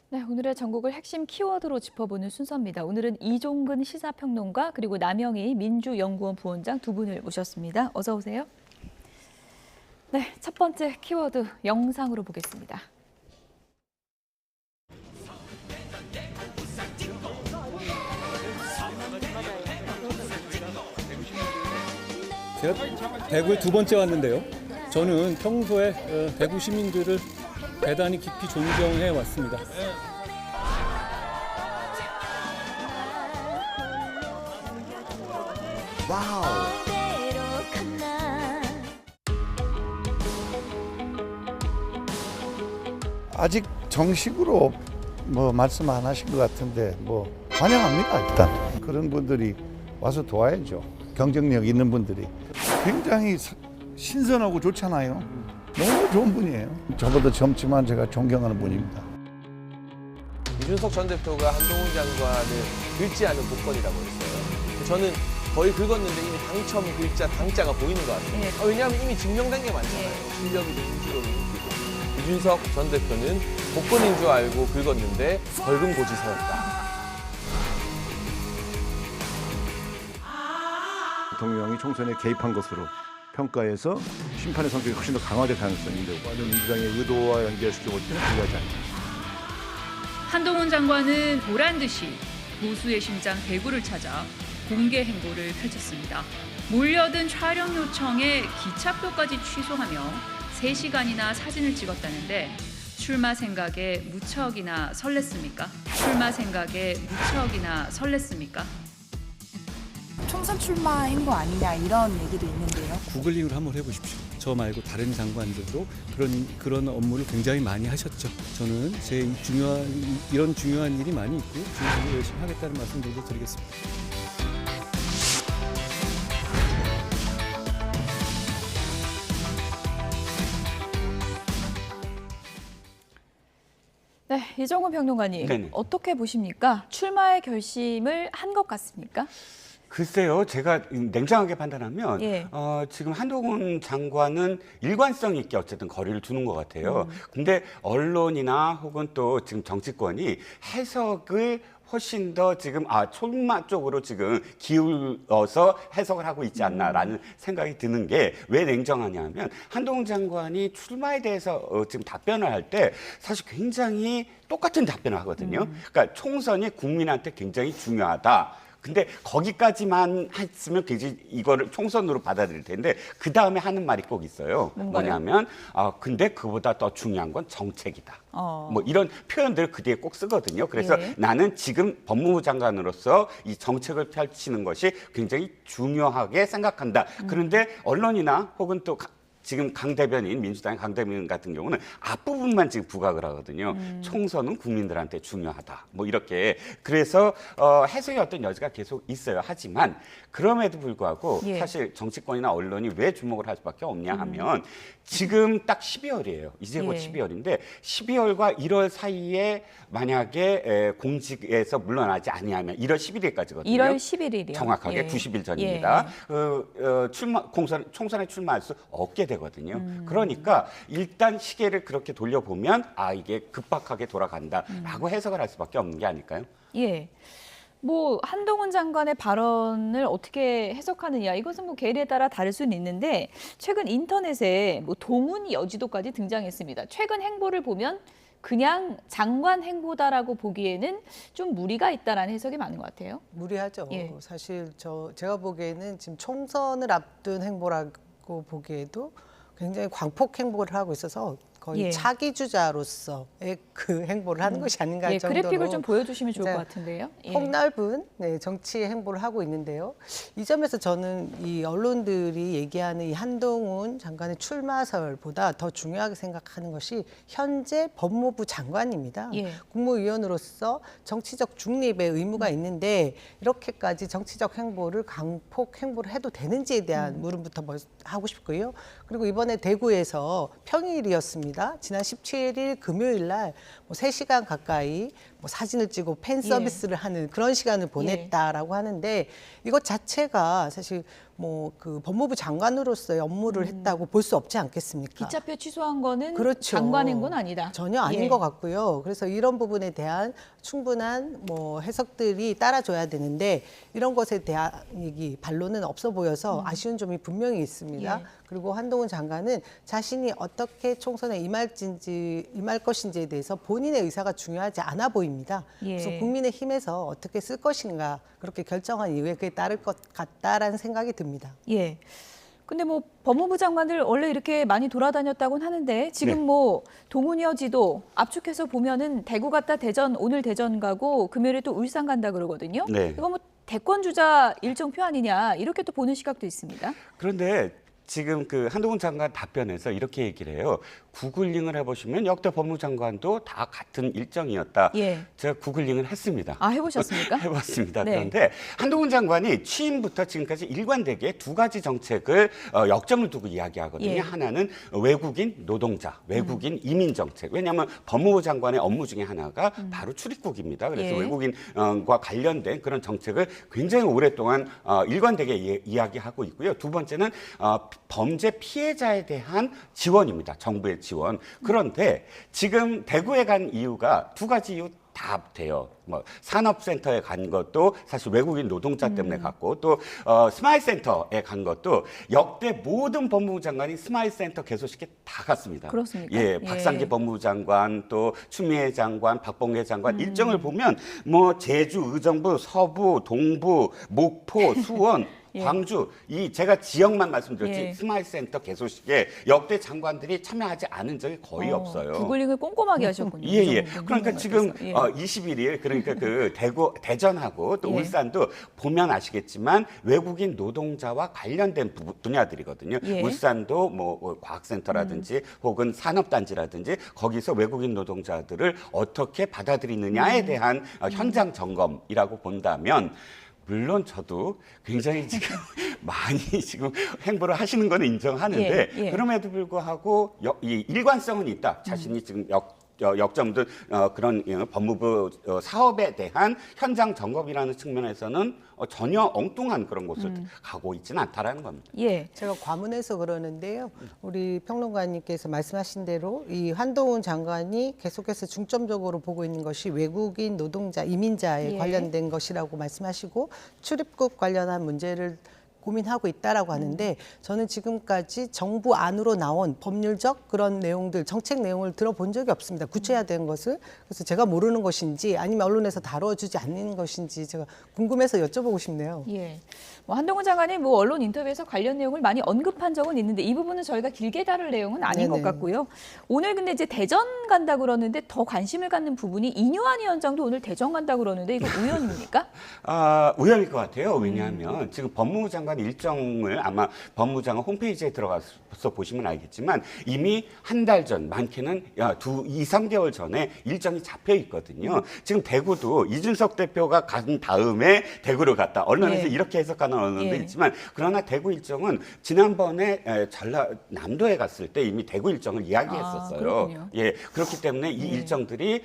네, 오늘의 전국을 핵심 키워드로 짚어보는 순서입니다. 오늘은 이종근 시사평론가 그리고 남영희 민주연구원 부원장 두 분을 모셨습니다. 어서 오세요. 네, 첫 번째 키워드 영상으로 보겠습니다. 제가 대구에 두 번째 왔는데요. 저는 평소에 대구 시민들을 대단히 깊이 존경해 왔습니다. 와우. 아직 정식으로 말씀 안 하신 것 같은데 환영합니다. 일단 그런 분들이 와서 도와야죠. 경쟁력 있는 분들이 굉장히 신선하고 좋잖아요. 너무 좋은 분이에요. 저보다 젊지만 제가 존경하는 분입니다. 이준석 전 대표가 한동훈 장관을 긁지 않은 복권이라고 했어요. 저는 거의 긁었는데 이미 당첨 글자, 당자가 보이는 것 같아요. 네. 왜냐하면 이미 증명된 게 많잖아요. 실력이든 인지도든 있고. 이준석 전 대표는 복권인 줄 알고 긁었는데 벌금 고지서였다. 대통령이 총선에 개입한 것으로 평가해서 심판의 성격이 훨씬 더 강화될 가능성이 있는데 민주당의 의도와 연결시켜볼 때는 불리하지 않다. 한동훈 장관은 보란 듯이 보수의 심장 대구를 찾아 공개 행보를 펼쳤습니다. 몰려든 촬영 요청에 기차표까지 취소하며 3시간이나 사진을 찍었다는데 출마 생각에 무척이나 설렜습니까? 출마 생각에 무척이나 설렜습니까? 총선 출마인 거 아니냐 이런 얘기도 있는데요. 구글링을 한번 해보십시오. 저 말고 다른 장관들도 그런 업무를 굉장히 많이 하셨죠. 저는 이런 중요한 일이 많이 있고 준비를 열심히 하겠다는 말씀도 드리겠습니다. 네, 이종근 평론가님 네네. 어떻게 보십니까? 출마의 결심을 한 것 같습니까? 글쎄요, 제가 냉정하게 판단하면 예. 지금 한동훈 장관은 일관성 있게 어쨌든 거리를 두는 것 같아요. 근데 언론이나 혹은 또 지금 정치권이 해석을 훨씬 더 지금 출마 쪽으로 지금 기울어서 해석을 하고 있지 않나라는 생각이 드는 게 왜 냉정하냐면 한동훈 장관이 출마에 대해서 지금 답변을 할 때 사실 굉장히 똑같은 답변을 하거든요. 그러니까 총선이 국민한테 굉장히 중요하다. 근데 거기까지만 했으면 굉장히 이거를 총선으로 받아들일 텐데 그 다음에 하는 말이 꼭 있어요. 뭔가요? 뭐냐면 근데 그보다 더 중요한 건 정책이다. 뭐 이런 표현들을 그 뒤에 꼭 쓰거든요. 그래서 예. 나는 지금 법무부 장관으로서 이 정책을 펼치는 것이 굉장히 중요하게 생각한다. 그런데 언론이나 혹은 또 지금 강 대변인, 민주당의 강 대변인 같은 경우는 앞부분만 지금 부각을 하거든요. 총선은 국민들한테 중요하다. 뭐 이렇게. 그래서 해석의 어떤 여지가 계속 있어요. 하지만 그럼에도 불구하고 예. 사실 정치권이나 언론이 왜 주목을 할 수밖에 없냐 하면 지금 딱 12월이에요. 이제 곧 예. 12월인데 12월과 1월 사이에 만약에 공직에서 물러나지 아니하면 1월 11일까지거든요. 1월 11일이요. 정확하게 예. 90일 전입니다. 총선에 출마할 수 없게 되거든요. 그러니까 일단 시계를 그렇게 돌려보면 이게 급박하게 돌아간다라고 해석을 할 수밖에 없는 게 아닐까요? 예. 한동훈 장관의 발언을 어떻게 해석하느냐 이것은 개인에 따라 다를 수는 있는데 최근 인터넷에 동훈 여지도까지 등장했습니다. 최근 행보를 보면 그냥 장관 행보다라고 보기에는 좀 무리가 있다라는 해석이 많은 것 같아요. 무리하죠. 예. 사실 제가 보기에는 지금 총선을 앞둔 행보라고 보기에도 굉장히 광폭 행보를 하고 있어서 거의 예. 차기 주자로서의 그 행보를 하는 것이 아닌가 예, 정도로 그래픽을 좀 보여주시면 좋을 것 진짜 같은데요. 예. 폭넓은 정치 행보를 하고 있는데요. 이 점에서 저는 이 언론들이 얘기하는 이 한동훈 장관의 출마설보다 더 중요하게 생각하는 것이 현재 법무부 장관입니다. 예. 국무위원으로서 정치적 중립의 의무가 있는데 이렇게까지 정치적 행보를 강폭 행보를 해도 되는지에 대한 물음부터 하고 싶고요. 그리고 이번에 대구에서 평일이었습니다. 지난 17일 금요일 날 3시간 가까이 사진을 찍고 팬 서비스를 하는 그런 시간을 보냈다라고 하는데 이것 자체가 사실 뭐 그 법무부 장관으로서의 업무를 했다고 볼 수 없지 않겠습니까? 기차표 취소한 거는 그렇죠. 장관 행보는 아니다. 전혀 아닌 예. 것 같고요. 그래서 이런 부분에 대한 충분한 뭐 해석들이 따라줘야 되는데 이런 것에 대한 얘기 반론은 없어 보여서 아쉬운 점이 분명히 있습니다. 예. 그리고 한동훈 장관은 자신이 어떻게 총선에 임할 것인지에 대해서 본인의 의사가 중요하지 않아 보입니다. 예. 그래서 국민의 힘에서 어떻게 쓸 것인가 그렇게 결정한 이후에 그에 따를 것 같다라는 생각이 듭니다. 예. 근데 뭐 법무부 장관들 원래 이렇게 많이 돌아다녔다고는 하는데 지금 네. 뭐 동훈이어 지도 압축해서 보면은 대구 갔다 대전, 오늘 대전 가고 금요일에 또 울산 간다 그러거든요. 네. 이거 뭐 대권 주자 일정표 아니냐 이렇게 또 보는 시각도 있습니다. 그런데 지금 그 한동훈 장관 답변에서 이렇게 얘기를 해요. 구글링을 해보시면 역대 법무장관도 다 같은 일정이었다. 예. 제가 구글링을 했습니다. 아, 해보셨습니까? 해봤습니다. 네. 그런데 한동훈 장관이 취임부터 지금까지 일관되게 두 가지 정책을 역점을 두고 이야기하거든요. 예. 하나는 외국인 노동자, 외국인 이민 정책. 왜냐하면 법무부 장관의 업무 중에 하나가 바로 출입국입니다. 그래서 예. 외국인과 관련된 그런 정책을 굉장히 오랫동안 일관되게 이야기하고 있고요. 두 번째는 범죄 피해자에 대한 지원입니다. 정부의 지원. 그런데 지금 대구에 간 이유가 두 가지 이유 다 돼요. 뭐 산업센터에 간 것도 사실 외국인 노동자 때문에 갔고 또 스마일센터에 간 것도 역대 모든 법무부 장관이 스마일센터 개소식에 다 갔습니다. 그렇습니까? 예, 예. 박상기 법무부 장관 또 추미애 장관, 박봉계 장관 일정을 보면 뭐 제주, 의정부, 서부, 동부, 목포, 수원 예. 광주 이 제가 지역만 말씀드렸지 예. 스마일센터 개소식에 역대 장관들이 참여하지 않은 적이 거의 없어요. 구글링을 꼼꼼하게 하셨군요. 예, 이 예. 정도 그러니까 궁금한 지금 것에서. 예. 21일 그러니까 그 대전하고 또 예. 울산도 보면 아시겠지만 외국인 노동자와 관련된 분야들이거든요. 예. 울산도 뭐 과학센터라든지 혹은 산업단지라든지 거기서 외국인 노동자들을 어떻게 받아들이느냐에 대한 현장 점검이라고 본다면 물론 저도 굉장히 지금 많이 지금 행보를 하시는 건 인정하는데 예, 예. 그럼에도 불구하고 이 일관성은 있다. 자신이 지금 역점들 그런 법무부 사업에 대한 현장 점검이라는 측면에서는 전혀 엉뚱한 그런 곳을 가고 있지는 않다라는 겁니다. 예. 제가 과문해서 그러는데요. 우리 평론가님께서 말씀하신 대로 이 한동훈 장관이 계속해서 중점적으로 보고 있는 것이 외국인 노동자, 이민자에 예. 관련된 것이라고 말씀하시고 출입국 관련한 문제를 고민하고 있다라고 하는데 저는 지금까지 정부 안으로 나온 법률적 그런 내용들, 정책 내용을 들어본 적이 없습니다. 구체화된 것을. 그래서 제가 모르는 것인지 아니면 언론에서 다뤄주지 않는 것인지 제가 궁금해서 여쭤보고 싶네요. 예. 뭐 한동훈 장관이 뭐 언론 인터뷰에서 관련 내용을 많이 언급한 적은 있는데 이 부분은 저희가 길게 다룰 내용은 아닌 네네. 것 같고요. 오늘 근데 이제 대전 간다 그러는데 더 관심을 갖는 부분이 이뇨한 위원장도 오늘 대전 간다 그러는데 이거 우연입니까? 우연일 것 같아요. 왜냐하면 지금 법무부 장관 일정을 아마 법무부 장관 홈페이지에 들어가서 보시면 알겠지만 이미 한 달 전, 많게는 2, 3개월 전에 일정이 잡혀 있거든요. 지금 대구도 이준석 대표가 간 다음에 대구를 갔다. 언론에서 예. 이렇게 해석하는 언론도 예. 있지만 그러나 대구 일정은 지난번에 전라남도에 갔을 때 이미 대구 일정을 이야기했었어요. 그렇군요. 예, 그렇기 때문에 이 일정들이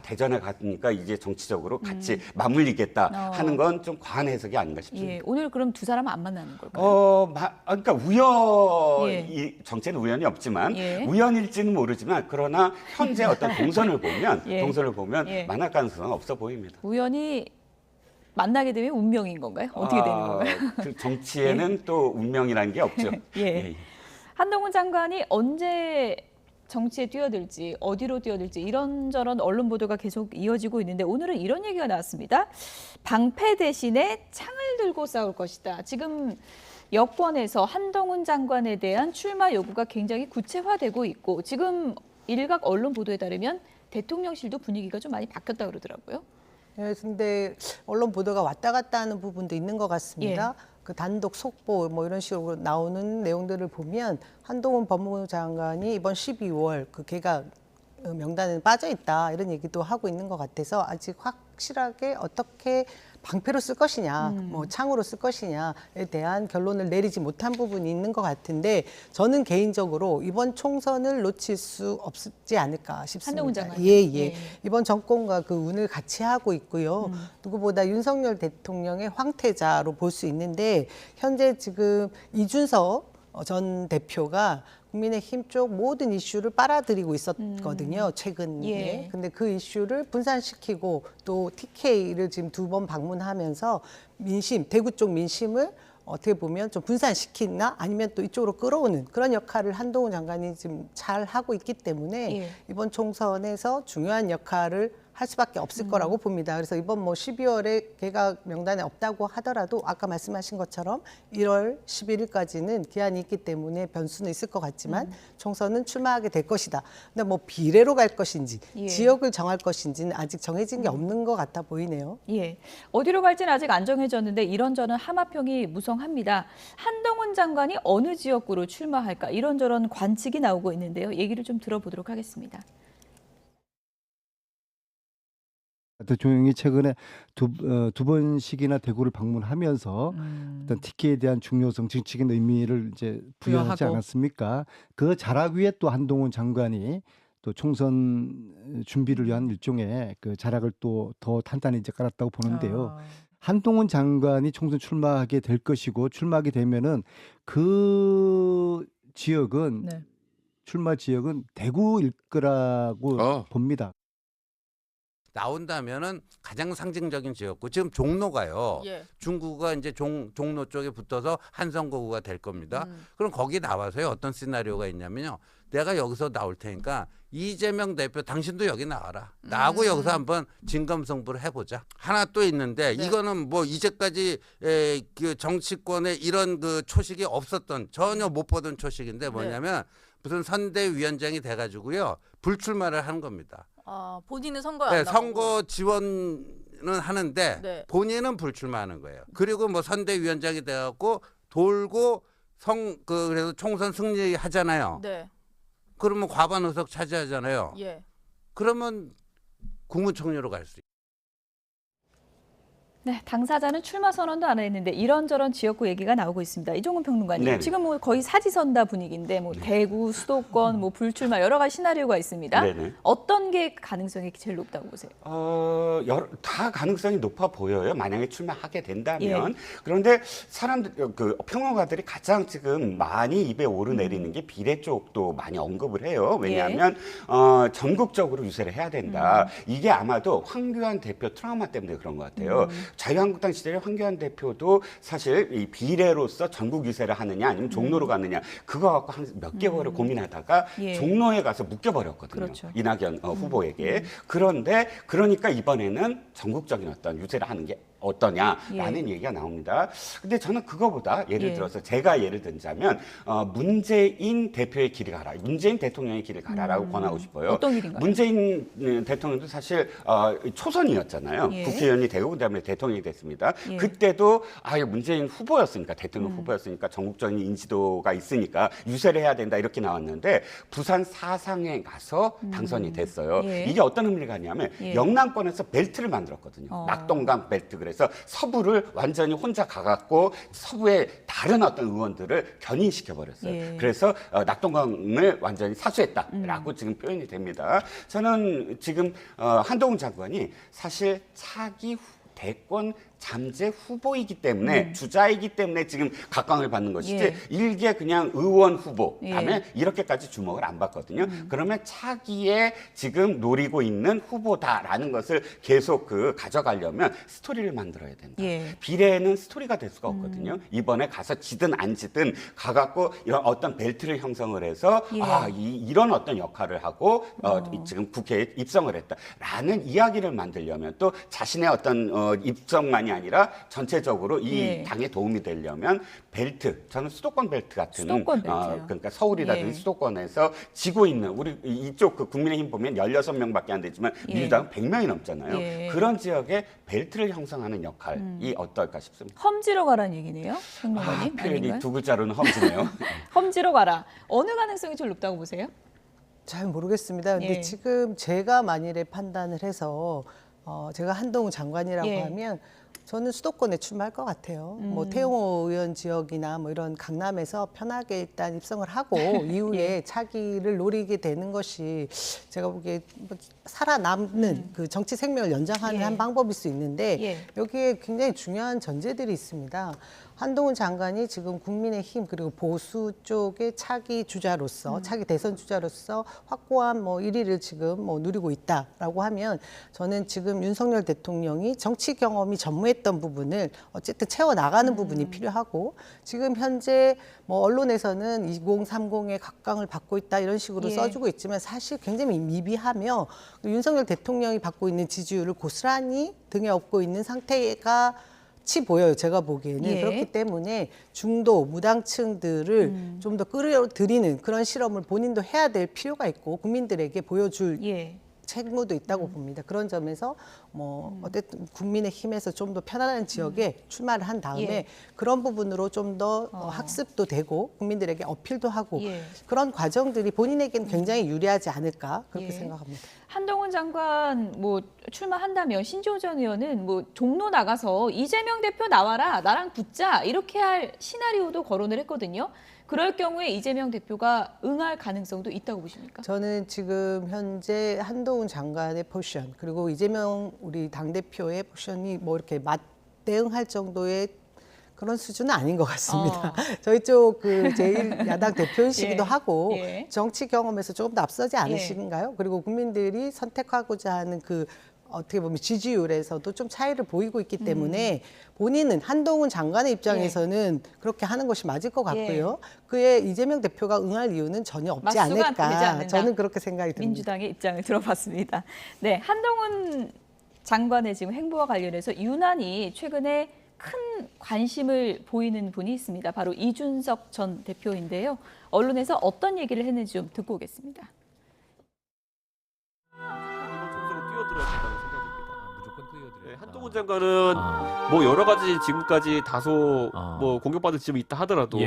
대전에 갔으니까 이제 정치적으로 같이 맞물리겠다 하는 건 좀 과한 해석이 아닌가 싶습니다. 예. 오늘 그럼 두 사람은 안 만나는 걸까요? 그러니까 이 정체는 우연이 없지만 예. 우연일지는 모르지만 그러나 현재 어떤 동선을 보면 예. 만날 가능성은 없어 보입니다. 우연히 만나게 되면 운명인 건가요? 어떻게 되는 건가요? 그 정치에는 또 운명이라는 게 없죠. 예. 한동훈 장관이 언제 정치에 뛰어들지 어디로 뛰어들지 이런저런 언론 보도가 계속 이어지고 있는데 오늘은 이런 얘기가 나왔습니다. 방패 대신에 창을 들고 싸울 것이다. 지금 여권에서 한동훈 장관에 대한 출마 요구가 굉장히 구체화되고 있고 지금 일각 언론 보도에 따르면 대통령실도 분위기가 좀 많이 바뀌었다 그러더라고요. 근데 언론 보도가 왔다 갔다 하는 부분도 있는 것 같습니다. 그 단독 속보 뭐 이런 식으로 나오는 내용들을 보면 한동훈 법무부 장관이 이번 12월 그 개각 명단에 빠져 있다 이런 얘기도 하고 있는 것 같아서 아직 확실하게 어떻게 방패로 쓸 것이냐, 뭐 창으로 쓸 것이냐에 대한 결론을 내리지 못한 부분이 있는 것 같은데 저는 개인적으로 이번 총선을 놓칠 수 없지 않을까 싶습니다. 한동훈 장관. 예. 예. 이번 정권과 그 운을 같이 하고 있고요. 누구보다 윤석열 대통령의 황태자로 볼 수 있는데 현재 지금 이준석 전 대표가 국민의힘 쪽 모든 이슈를 빨아들이고 있었거든요. 최근에. 예. 근데 그 이슈를 분산시키고 또 TK를 지금 2번 방문하면서 민심, 대구 쪽 민심을 어떻게 보면 좀 분산시키나 아니면 또 이쪽으로 끌어오는 그런 역할을 한동훈 장관이 지금 잘 하고 있기 때문에 예. 이번 총선에서 중요한 역할을 할 수밖에 없을 거라고 봅니다. 그래서 이번 뭐 12월에 개각 명단에 없다고 하더라도 아까 말씀하신 것처럼 1월 11일까지는 기한이 있기 때문에 변수는 있을 것 같지만 총선은 출마하게 될 것이다. 근데 뭐 비례로 갈 것인지 예. 지역을 정할 것인지는 아직 정해진 게 없는 것 같아 보이네요. 예. 어디로 갈지는 아직 안 정해졌는데 이런저런 하마평이 무성합니다. 한동훈 장관이 어느 지역구로 출마할까 이런저런 관측이 나오고 있는데요. 얘기를 좀 들어보도록 하겠습니다. 대통령이 최근에 두 번씩이나 대구를 방문하면서 어떤 TK에 대한 중요성, 정치적인 의미를 이제 부여하지 부여하고. 않았습니까? 그 자락 위에 또 한동훈 장관이 또 총선 준비를 위한 일종의 그 자락을 또 더 탄탄히 이제 깔았다고 보는데요. 한동훈 장관이 총선 출마하게 될 것이고 출마하게 되면은 그 지역은 네. 출마 지역은 대구일 거라고 봅니다. 나온다면은 가장 상징적인 지역구 지금 종로가요. 예. 중구가 이제 종로 쪽에 붙어서 한성거구가 될 겁니다. 그럼 거기 나와서요 어떤 시나리오가 있냐면요. 내가 여기서 나올 테니까 이재명 대표 당신도 여기 나와라. 나하고 여기서 한번 진검승부를 해보자. 하나 또 있는데 이거는 뭐 이제까지 그 정치권에 이런 그 초식이 없었던 전혀 못 보던 초식인데 뭐냐면 무슨 선대위원장이 돼가지고요 불출마를 하는 겁니다. 아, 본인은 선거에 안 나오고. 선거 지원은 하는데 네. 본인은 불출마하는 거예요. 그리고 뭐 선대위원장이 돼갖고 돌고 그래서 총선 승리하잖아요. 네. 그러면 과반 의석 차지하잖아요. 예. 그러면 국무총리로 갈 수 있어요. 네, 당사자는 출마 선언도 안 했는데 이런저런 지역구 얘기가 나오고 있습니다. 이종훈 평론가님, 네네. 지금 뭐 거의 사지선다 분위기인데 뭐 대구, 수도권, 뭐 불출마 여러 가지 시나리오가 있습니다. 네네. 어떤 게 가능성이 제일 높다고 보세요? 다 가능성이 높아 보여요. 만약에 출마하게 된다면. 예. 그런데 사람들, 그 평론가들이 가장 지금 많이 입에 오르내리는 게 비례 쪽도 많이 언급을 해요. 왜냐하면 전국적으로 유세를 해야 된다. 이게 아마도 황교안 대표 트라우마 때문에 그런 것 같아요. 자유한국당 시절에 황교안 대표도 사실 이 비례로서 전국 유세를 하느냐 아니면 종로로 가느냐 그거 갖고 한 몇 개월을 고민하다가 예. 종로에 가서 묶여버렸거든요. 그렇죠. 이낙연 후보에게. 그런데 그러니까 이번에는 전국적인 어떤 유세를 하는 게 어떠냐라는 얘기가 나옵니다. 근데 저는 그거보다 예를 들어서 제가 예를 들자면 문재인 대표의 길을 가라, 문재인 대통령의 길을 가라라고 권하고 싶어요. 어떤 길인가요? 문재인 대통령도 사실 초선이었잖아요. 예. 국회의원이 되고 그다음에 대통령이 됐습니다. 예. 그때도 문재인 후보였으니까 대통령 후보였으니까 전국적인 인지도가 있으니까 유세를 해야 된다 이렇게 나왔는데 부산 사상에 가서 당선이 됐어요. 예. 이게 어떤 의미를 갖냐면 영남권에서 벨트를 만들었거든요. 낙동강 벨트. 그래서 서부를 완전히 혼자 가갖고 서부의 다른 어떤 의원들을 견인시켜 버렸어요. 예. 그래서 낙동강을 완전히 사수했다라고 지금 표현이 됩니다. 저는 지금 한동훈 장관이 사실 차기 대권 잠재 후보이기 때문에 주자이기 때문에 지금 각광을 받는 것이지 일개 그냥 의원 후보 다음에 이렇게까지 주목을 안 받거든요. 그러면 차기에 지금 노리고 있는 후보다라는 것을 계속 가져가려면 스토리를 만들어야 된다. 비례는 스토리가 될 수가 없거든요. 이번에 가서 지든 안 지든 가갖고 이런 어떤 벨트를 형성을 해서 이런 어떤 역할을 하고 지금 국회에 입성을 했다라는 이야기를 만들려면 또 자신의 어떤 입성만이 아니라 전체적으로 이 당에 도움이 되려면 벨트, 저는 수도권 벨트 같은 수도권 벨트요. 그러니까 서울이라든지 수도권에서 지고 있는 우리 이쪽 국민의힘 보면 16명밖에 안 되지만 민주당은 100명이 넘잖아요. 그런 지역에 벨트를 형성하는 역할이 어떨까 싶습니다. 험지로 가라는 얘기네요, 평론가님. 표현이 아닌가요? 두 글자로는 험지네요. 험지로 가라. 어느 가능성이 제일 높다고 보세요? 잘 모르겠습니다. 근데 지금 제가 만일에 판단을 해서 제가 한동훈 장관이라고 예. 하면 저는 수도권에 출마할 것 같아요. 뭐 태용호 의원 지역이나 뭐 이런 강남에서 편하게 일단 입성을 하고 이후에 차기를 노리게 되는 것이 제가 보기에 뭐 살아남는 그 정치 생명을 연장하는 예. 한 방법일 수 있는데 예. 여기에 굉장히 중요한 전제들이 있습니다. 한동훈 장관이 지금 국민의힘 그리고 보수 쪽의 차기 주자로서 차기 대선 주자로서 확고한 뭐 1위를 지금 뭐 누리고 있다라고 하면 저는 지금 윤석열 대통령이 정치 경험이 전무했던 부분을 어쨌든 채워 나가는 부분이 필요하고 지금 현재 뭐 언론에서는 2030의 각광을 받고 있다 이런 식으로 예. 써주고 있지만 사실 굉장히 미비하며 윤석열 대통령이 받고 있는 지지율을 고스란히 등에 업고 있는 상태가 치 보여요. 제가 보기에는. 예. 그렇기 때문에 중도 무당층들을 좀 더 끌어들이는 그런 실험을 본인도 해야 될 필요가 있고 국민들에게 보여줄 예. 책무도 있다고 봅니다. 그런 점에서 뭐 어쨌든 국민의힘에서 좀 더 편안한 지역에 출마를 한 다음에 예. 그런 부분으로 좀 더 학습도 되고 국민들에게 어필도 하고 예. 그런 과정들이 본인에게는 굉장히 유리하지 않을까 그렇게 예. 생각합니다. 한동훈 장관 뭐 출마한다면 신지호 전 의원은 뭐 종로 나가서 이재명 대표 나와라 나랑 붙자 이렇게 할 시나리오도 거론을 했거든요. 그럴 경우에 이재명 대표가 응할 가능성도 있다고 보십니까? 저는 지금 현재 한동훈 장관의 포지션 그리고 이재명 우리 당대표의 포지션이 뭐 이렇게 맞대응할 정도의 그런 수준은 아닌 것 같습니다. 저희 쪽 그 제1야당 대표이시기도 예. 하고 예. 정치 경험에서 조금 더 앞서지 않으신가요? 그리고 국민들이 선택하고자 하는 그 어떻게 보면 지지율에서도 좀 차이를 보이고 있기 때문에 본인은 한동훈 장관의 입장에서는 그렇게 하는 것이 맞을 것 같고요. 그의 이재명 대표가 응할 이유는 전혀 없지 맞수가 되지 않을까. 않는다. 저는 그렇게 생각이 듭니다. 민주당의 입장을 들어봤습니다. 네, 한동훈 장관의 지금 행보와 관련해서 유난히 최근에 큰 관심을 보이는 분이 있습니다. 바로 이준석 전 대표인데요. 언론에서 어떤 얘기를 했는지 좀 듣고 오겠습니다. 뛰어들어야 된다고 생각입니다. 무조건 뛰어들어야. 한동훈 장관은 뭐 여러 가지 지금까지 다소 뭐 공격받은 지점이 있다 하더라도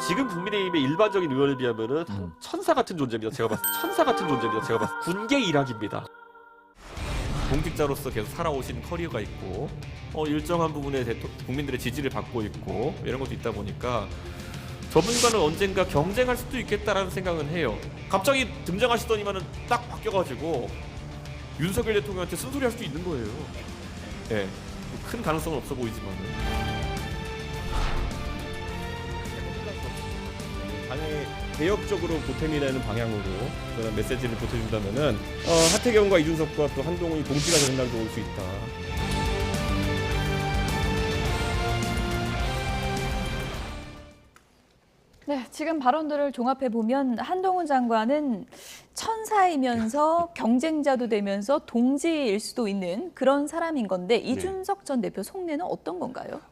지금 국민의힘의 일반적인 의원에 비하면은 천사 같은 존재입니다. 제가 봤을 때 천사 같은 존재입니다. 제가 봤을 때 군계 일학입니다. 공직자로서 계속 살아오신 커리어가 있고 일정한 부분에 국민들의 지지를 받고 있고 이런 것도 있다 보니까 저분과는 언젠가 경쟁할 수도 있겠다라는 생각은 해요. 갑자기 등장하시더니만은 딱 바뀌어가지고 윤석열 대통령한테 쓴소리 할 수도 있는 거예요. 예, 큰 가능성은 없어 보이지만은. 당의 개혁적으로 보탬이라는 방향으로 그런 메시지를 보태준다면은 하태경과 이준석과 또 한동훈이 동지가 되는 날도 올 수 있다. 네, 지금 발언들을 종합해 보면 한동훈 장관은 천사이면서 경쟁자도 되면서 동지일 수도 있는 그런 사람인 건데 이준석 전 대표 속내는 어떤 건가요?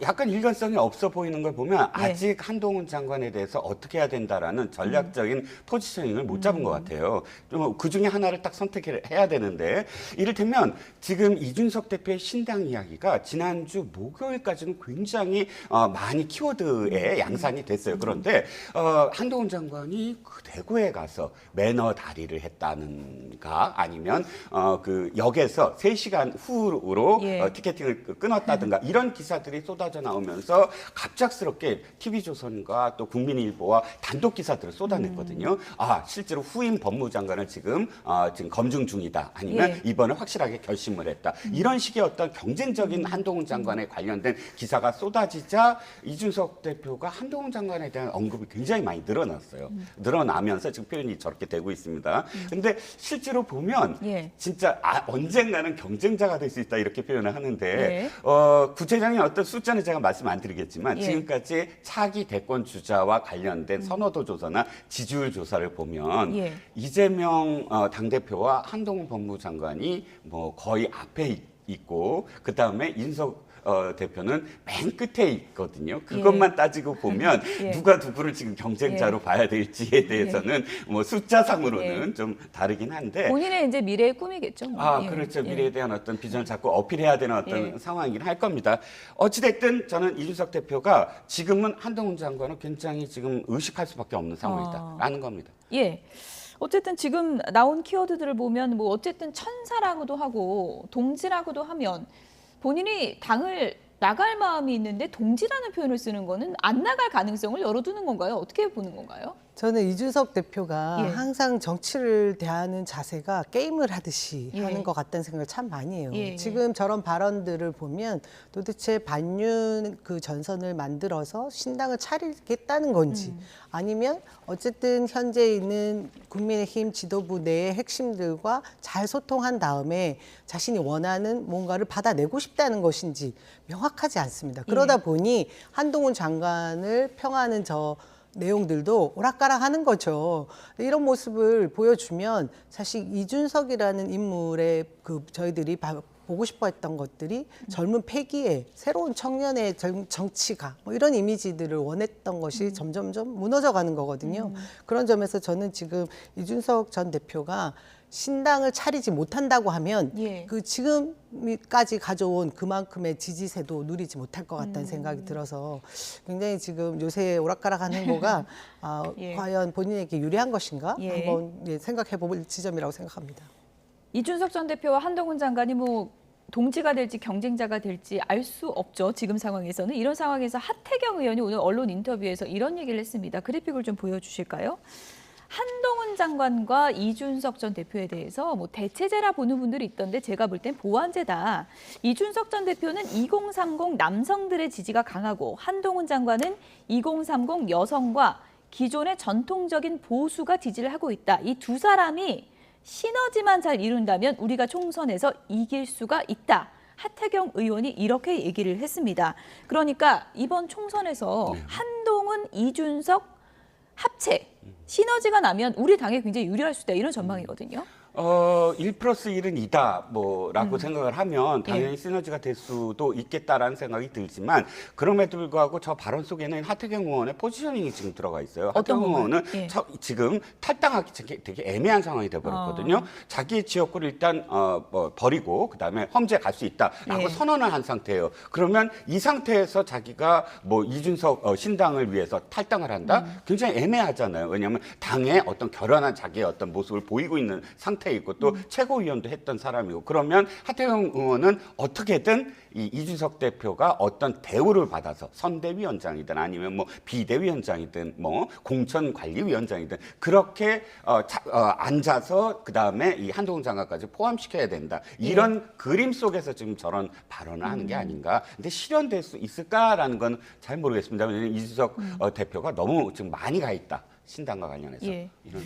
약간 일관성이 없어 보이는 걸 보면 아직 한동훈 장관에 대해서 어떻게 해야 된다라는 전략적인 포지셔닝을 못 잡은 것 같아요. 좀 그 중에 하나를 딱 선택해야 되는데 이를테면 지금 이준석 대표의 신당 이야기가 지난주 목요일까지는 굉장히 많이 키워드에 양산이 됐어요. 그런데 한동훈 장관이 그 대구에 가서 매너 다리를 했다는가 아니면 그 역에서 3시간 후로 티켓팅을 끊었다든가 이런 기사들이 쏟아져 나오면서 갑작스럽게 TV조선과 또 국민일보와 단독 기사들을 쏟아냈거든요. 실제로 후임 법무장관을 지금 검증 중이다. 아니면 이번에 확실하게 결심을 했다. 이런 식의 어떤 경쟁적인 한동훈 장관에 관련된 기사가 쏟아지자 이준석 대표가 한동훈 장관에 대한 언급이 굉장히 많이 늘어났어요. 늘어나면서 지금 표현이 저렇게 되고 있습니다. 근데 실제로 보면 진짜 언젠가는 경쟁자가 될 수 있다 이렇게 표현을 하는데 구체적인 어떤 숫자는 제가 말씀 안 드리겠지만 지금까지 차기 대권 주자와 관련된 선호도 조사나 지지율 조사를 보면 이재명 당대표와 한동훈 법무장관이 뭐 거의 앞에 있고 그다음에 이준석 대표는 맨 끝에 있거든요. 그것만 따지고 보면 누가 누구를 지금 경쟁자로 봐야 될지에 대해서는 뭐 숫자상으로는 좀 다르긴 한데 본인의 이제 미래의 꿈이겠죠. 그렇죠. 미래에 대한 어떤 비전을 자꾸 어필해야 되는 어떤 상황이긴 할 겁니다. 어찌됐든 저는 이준석 대표가 지금은 한동훈 장관을 굉장히 지금 의식할 수밖에 없는 상황이다라는 겁니다. 어쨌든 지금 나온 키워드들을 보면 뭐 어쨌든 천사라고도 하고 동지라고도 하면 본인이 당을 나갈 마음이 있는데 동지라는 표현을 쓰는 거는 안 나갈 가능성을 열어두는 건가요? 어떻게 보는 건가요? 저는 이준석 대표가 예. 항상 정치를 대하는 자세가 게임을 하듯이 예. 하는 것 같다는 생각을 참 많이 해요. 예. 지금 저런 발언들을 보면 도대체 반윤 그 전선을 만들어서 신당을 차리겠다는 건지 아니면 어쨌든 현재 있는 국민의힘 지도부 내의 핵심들과 잘 소통한 다음에 자신이 원하는 뭔가를 받아내고 싶다는 것인지 명확하지 않습니다. 그러다 보니 한동훈 장관을 평하는 저 내용들도 오락가락하는 거죠. 이런 모습을 보여주면 사실 이준석이라는 인물의 그 저희들이 보고 싶어했던 것들이 젊은 패기의 새로운 청년의 정치가 뭐 이런 이미지들을 원했던 것이 점점점 무너져가는 거거든요. 그런 점에서 저는 지금 이준석 전 대표가 신당을 차리지 못한다고 하면 예. 그 지금까지 가져온 그만큼의 지지세도 누리지 못할 것 같다는 생각이 들어서 굉장히 지금 요새 오락가락한 행보가 예. 과연 본인에게 유리한 것인가 예. 한번 생각해 볼 지점이라고 생각합니다. 이준석 전 대표와 한동훈 장관이 뭐 동지가 될지 경쟁자가 될지 알 수 없죠. 지금 상황에서는. 이런 상황에서 하태경 의원이 오늘 언론 인터뷰에서 이런 얘기를 했습니다. 그래픽을 좀 보여주실까요? 한동훈 장관과 이준석 전 대표에 대해서 뭐 대체제라 보는 분들이 있던데 제가 볼 땐 보완제다. 이준석 전 대표는 2030 남성들의 지지가 강하고 한동훈 장관은 2030 여성과 기존의 전통적인 보수가 지지를 하고 있다. 이 두 사람이 시너지만 잘 이룬다면 우리가 총선에서 이길 수가 있다. 하태경 의원이 이렇게 얘기를 했습니다. 그러니까 이번 총선에서 한동훈, 이준석 합체, 시너지가 나면 우리 당에 굉장히 유리할 수 있다. 이런 전망이거든요. 1+1은 2다 뭐라고 생각을 하면 당연히 시너지가 될 수도 있겠다라는 생각이 들지만 그럼에도 불구하고 저 발언 속에는 하태경 의원의 포지셔닝이 지금 들어가 있어요. 어떤 하태경 의원은 예. 지금 탈당하기 되게 애매한 상황이 돼버렸거든요. 자기의 지역구를 일단 뭐 버리고 그다음에 험지에 갈 수 있다라고 예. 선언을 한 상태예요. 그러면 이 상태에서 자기가 뭐 이준석 신당을 위해서 탈당을 한다? 굉장히 애매하잖아요. 왜냐하면 당의 어떤 결연한 자기의 어떤 모습을 보이고 있는 상태. 있고 또 최고위원도 했던 사람이고 그러면 하태경 의원은 어떻게든 이 이준석 대표가 어떤 대우를 받아서 선대위원장이든 아니면 뭐 비대위원장이든 뭐 공천관리위원장이든 그렇게 앉아서 그 다음에 이 한동훈 장관까지 포함시켜야 된다 이런 그림 속에서 지금 저런 발언을 하는 게 아닌가. 근데 실현될 수 있을까라는 건 잘 모르겠습니다. 왜냐하면 이준석 대표가 너무 지금 많이 가 있다 신당과 관련해서 이런.